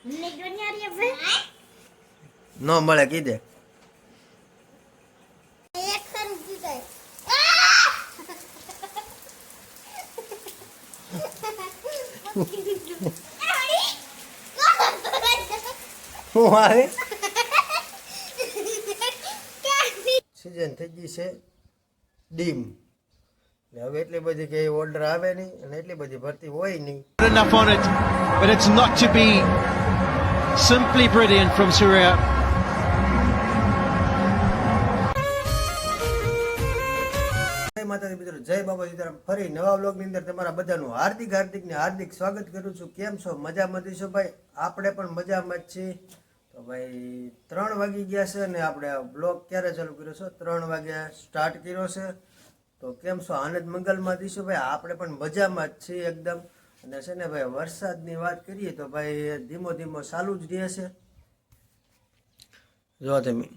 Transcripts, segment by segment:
ન મળે કીધે શું આવે સિઝન થઈ ગઈ છે ડીમ હવે એટલી બધી કઈ ઓર્ડર આવે નહીં અને એટલી બધી ભરતી હોય નહીં. Enough on it, but it's not to be simply brilliant from Surya. જય માતાજી મિત્રો, જય બાબા સીતારામ. ફરી નવા વ્લોગની અંદર તમારા બધાનું હાર્દિક સ્વાગત કરું છું. કેમ છો? મજામાં છો ભાઈ? આપણે પણ મજામાં જ છીએ. તો ભાઈ 3 વાગી ગયા છે અને આપણે બ્લોગ ક્યારે ચાલુ કર્યો છે? 3 વાગ્યા સ્ટાર્ટ કર્યો છે. તો કેમ છો? આનંદ મંગલમાં દીશો ભાઈ? આપણે પણ મજામાં જ છીએ એકદમ. અને છે ને ભાઈ વરસાદની વાત કરીએ તો ભાઈ ધીમો ધીમો ચાલુ જ રહે છે. જો તમે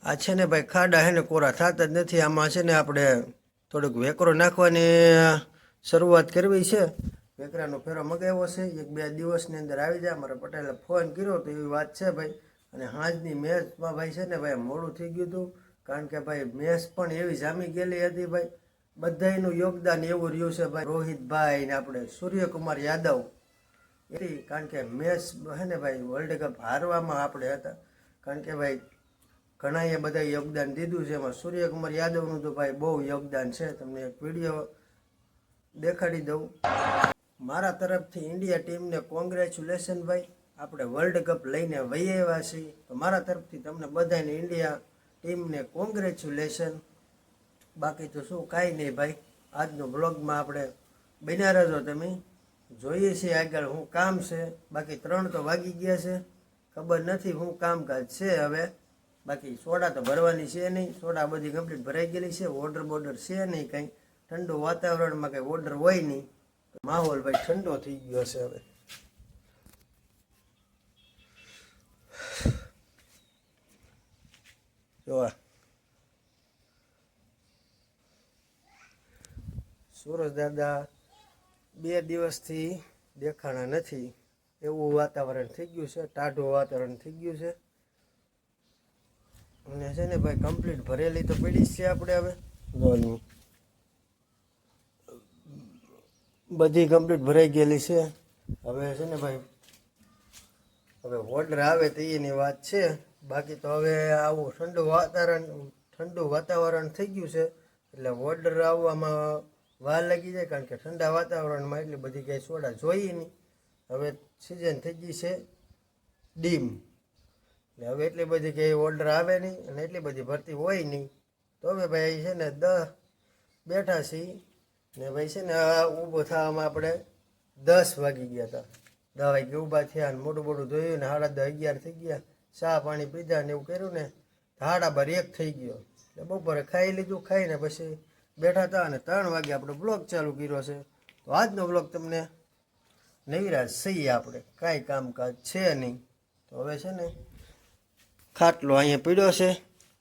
આ છે ને ભાઈ ખાડા હે ને કોરા થતા જ નથી. આમાં છે ને આપણે થોડુંક વેકરો નાખવાની શરૂઆત કરવી છે. વેકરાનો ફેરો મગાવ્યો છે, 1-2 દિવસની અંદર આવી જાય. મારા પટેલે ફોન કર્યો તો એવી વાત છે ભાઈ. અને સાંજની મેચમાં ભાઈ છે ને ભાઈ મોડું થઈ ગયું હતું, કારણ કે ભાઈ મેચ પણ એવી જામી ગયેલી હતી ભાઈ. બધાનું યોગદાન એવું રહ્યું છે ભાઈ. રોહિતભાઈ ને આપણે સૂર્યકુમાર યાદવ એથી, કારણ કે મેચ હે ને ભાઈ વર્લ્ડ કપ હારવામાં આપણે હતા. કારણ કે ભાઈ ઘણાએ બધા યોગદાન દીધું છે. એમાં સૂર્યકુમાર યાદવનું તો ભાઈ બહુ યોગદાન છે. તમને એક વિડીયો દેખાડી દઉં. મારા તરફથી ઇન્ડિયા ટીમને કોંગ્રેચ્યુલેશન ભાઈ. આપણે વર્લ્ડ કપ લઈને વહી આવ્યા છીએ. તો મારા તરફથી તમને બધાને ઇન્ડિયા ટીમને કોંગ્રેચ્યુલેશન. બાકી તો શું કાંઈ નહીં ભાઈ. આજનો બ્લોગમાં આપણે બન્યા રહેજો. તમે જોઈએ છીએ આગળ શું કામ છે. બાકી 3 તો વાગી ગયા છે. ખબર નથી શું કામકાજ છે હવે. બાકી સોડા તો ભરવાની છે નહીં. સોડા બધી કમ્પ્લીટ ભરાઈ ગયેલી છે. ઓર્ડર બોર્ડર છે નહીં કંઈ. ઠંડુ વાતાવરણમાં કંઈ ઓર્ડર હોય નહીં. માહોલ ભાઈ ઠંડો થઈ ગયો છે હવે. જોવા સુરજ દાદા 2 દિવસથી દેખાણા નથી. એવું વાતાવરણ થઈ ગયું છે. ટાઢું વાતાવરણ થઈ ગયું છે. અને છે ને ભાઈ કમ્પ્લીટ ભરેલી તો પડી જ છે આપણે હવે. બધી કમ્પ્લીટ ભરાઈ ગયેલી છે. હવે છે ને ભાઈ હવે ઓર્ડર આવે તો એની વાત છે. બાકી તો હવે આવું ઠંડુ વાતાવરણ થઈ ગયું છે. એટલે ઓર્ડર આવવામાં વાર લાગી જાય, કારણ કે ઠંડા વાતાવરણમાં એટલી બધી કંઈ સોડા જોઈએ નહીં. હવે સિઝન થઈ ગઈ છે ડીમ. એટલે હવે એટલી બધી કંઈ ઓર્ડર આવે નહીં અને એટલી બધી ભરતી હોય નહીં. તો હવે ભાઈ છે ને 10 બેઠા છીએ ને ભાઈ છે ને ઊભો થવામાં આપણે 10 વાગી ગયા હતા. 10 વાગે ઊભા થયા ને મોટું ધોયું ને 10:30-11 થઈ ગયા. ચા પાણી પીધા ને એવું કર્યું ને 1:30 થઈ ગયો. એટલે બપોરે ખાઈ લીધું. ખાઈને પછી બેઠા હતા અને 3 વાગે આપણો બ્લોગ ચાલુ કર્યો છે. તો આજનો બ્લોગ તમને નવીરાજ સહી, આપણે કાંઈ કામકાજ છે નહીં. તો હવે છે ને ખાટલો અહીંયા પીડ્યો છે,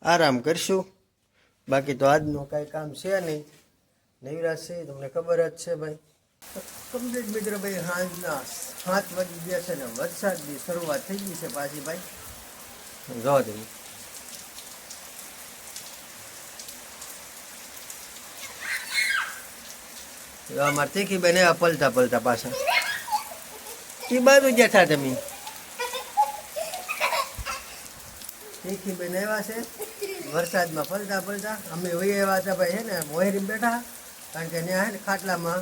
આરામ કરશું. બાકી તો આજનું કાંઈ કામ છે નહીં. નવીરાજ છે તમને ખબર જ છે ભાઈ. કમ્પ્લીટ મિત્ર ભાઈ સાંજના 7 વાગી ગયા છે ને વરસાદની શરૂઆત થઈ ગઈ છે પાછી ભાઈ. જો તમે અમારે તીખી બેન એવા પલતા પાછા એ બાજુ જતા. તમે તીખી બેન એવા છે વરસાદમાં પલતા. અમે વહી એવા હતા ભાઈ. છે ને મોહેરી બેઠા, કારણ કે ત્યાં છે ને ખાટલામાં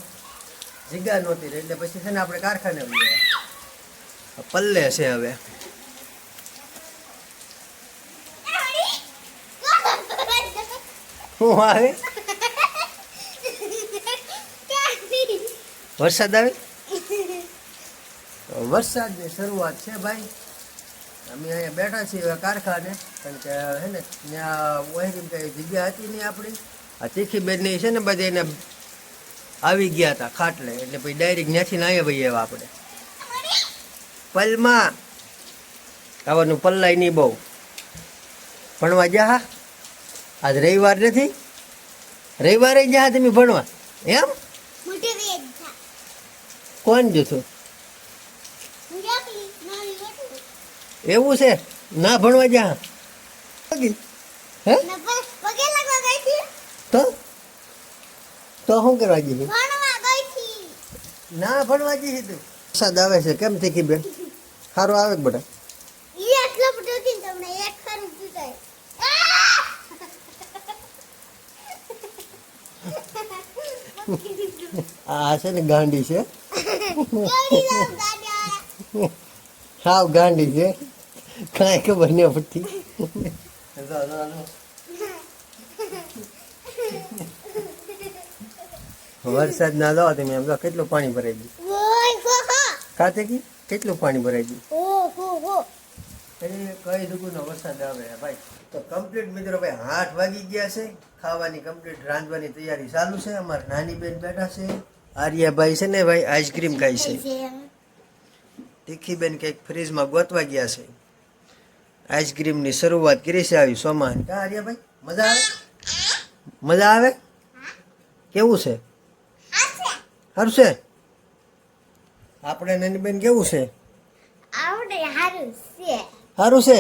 જગ્યા નહોતી એટલે પછી છે ને આપણે કારખાને પલ્લે છે. હવે શું આવે? વરસાદ આવે? વરસાદની શરૂઆત છે ભાઈ. અમે અહીંયા બેઠા છીએ કારખાને, કારણ કે હે ને ત્યાં ઓહેરી કઈ જગ્યા હતી નહીં આપણી. આ તીખી બેનની છે ને બધા એને આવી ગયા હતા ખાટલે, એટલે પછી ડાયરેક્ટ ત્યાંથી ના ભાઈ એવા આપણે પલમાં આવવાનું પલ્લાય નહીં બહુ. ભણવા જા? હા, આજ રવિવાર નથી? રવિવારે જા તમે ભણવા? એમ કોણ જોતું? એવું છે ના ભણવા જા હે પગે લાગવા ગઈ હતી તો શું કરવા ગઈ ભણવા ગઈ હતી ના ભણવા જઈ તું વરસાદ આવે છે કેમ તીખી બેન સારું આવે કે બેટા ઈ આટલો બધો હતી ને તમને એક ખરું પીટાય આ છે ને ગાંડી છે કેવી લાવ ગાડી સાવ ગાંડી છે કાંઈ ખબર નહીં પડતી વરસાદ ના લો તમે એમ તો કેટલું પાણી ભરાઈ ગયું ઓય હો હો કાતે કી કેટલું પાણી ભરાઈ ગયું હો હો એ કઈ દુગુનો વરસાદ આવે ભાઈ તો કમ્પ્લીટ મિત્રો ભાઈ 8 વાગી ગયા છે ખાવાની કમ્પ્લીટ રાંધવાની તૈયારી ચાલુ છે અમારા નાની બેન બેઠા છે આર્યાભાઈ છે ને ભાઈ આઈસ્ક્રીમ ખાય છે તીખી બેન કંઈક ફ્રીજમાં ગોતવા ગયા છે આઈસ્ક્રીમની શરૂઆત કરી છે આવી સોમાન કા આર્યાભાઈ મજા આવે કેવું છે સારું છે આપણે નાની બેન કેવું છે આવડે હારું છે સારું છે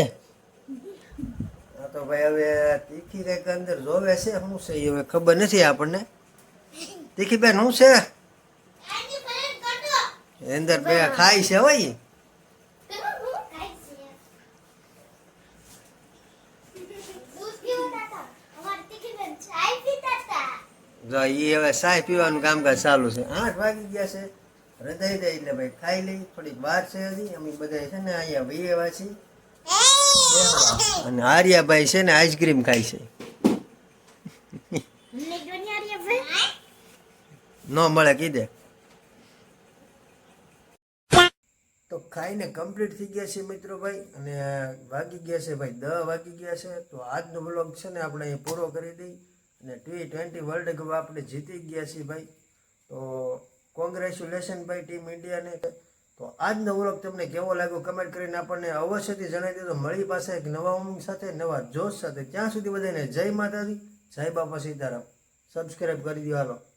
હા તો ભાઈ હવે તીખી કંઈક અંદર જોવે છે શું છે એ હવે ખબર નથી આપણને તીખી બેન શું છે આની પર કાઢો અંદર બે ખાય છે હોય જો એ હવે ચાય પીવાનું કામકાજ ચાલુ છે 8 વાગી ગયા છે હૃદય દે એટલે ભાઈ ખાઈ લઈ થોડીક વાર છે હજી અમે બધા છે ને અહીંયા વૈયા છીએ અને આર્યાભાઈ છે ને આઈસ્ક્રીમ ખાય છે ન મળે કીધે તો ખાઈને કમ્પ્લીટ થઈ ગયા છે મિત્રો ભાઈ અને વાગી ગયા છે ભાઈ 10 વાગી ગયા છે તો આજનો બ્લોગ છે ને આપણે અહીં પૂરો કરી દઈ અને T20 વર્લ્ડ કપ આપણે જીતી ગયા છીએ ભાઈ તો કોંગ્રેચ્યુલેશન ભાઈ ટીમ ઇન્ડિયાને તો આજનો વ્લોગ તમને કેવો લાગ્યો કમેન્ટ કરીને આપણને અવશ્યથી જણાવી દેજો મળી પાસે એક નવા ઉમંગ સાથે નવા જોશ સાથે ત્યાં સુધી બધાને જય માતાજી જય બાપા સીતારામ સબસ્ક્રાઈબ કરી દો હાલો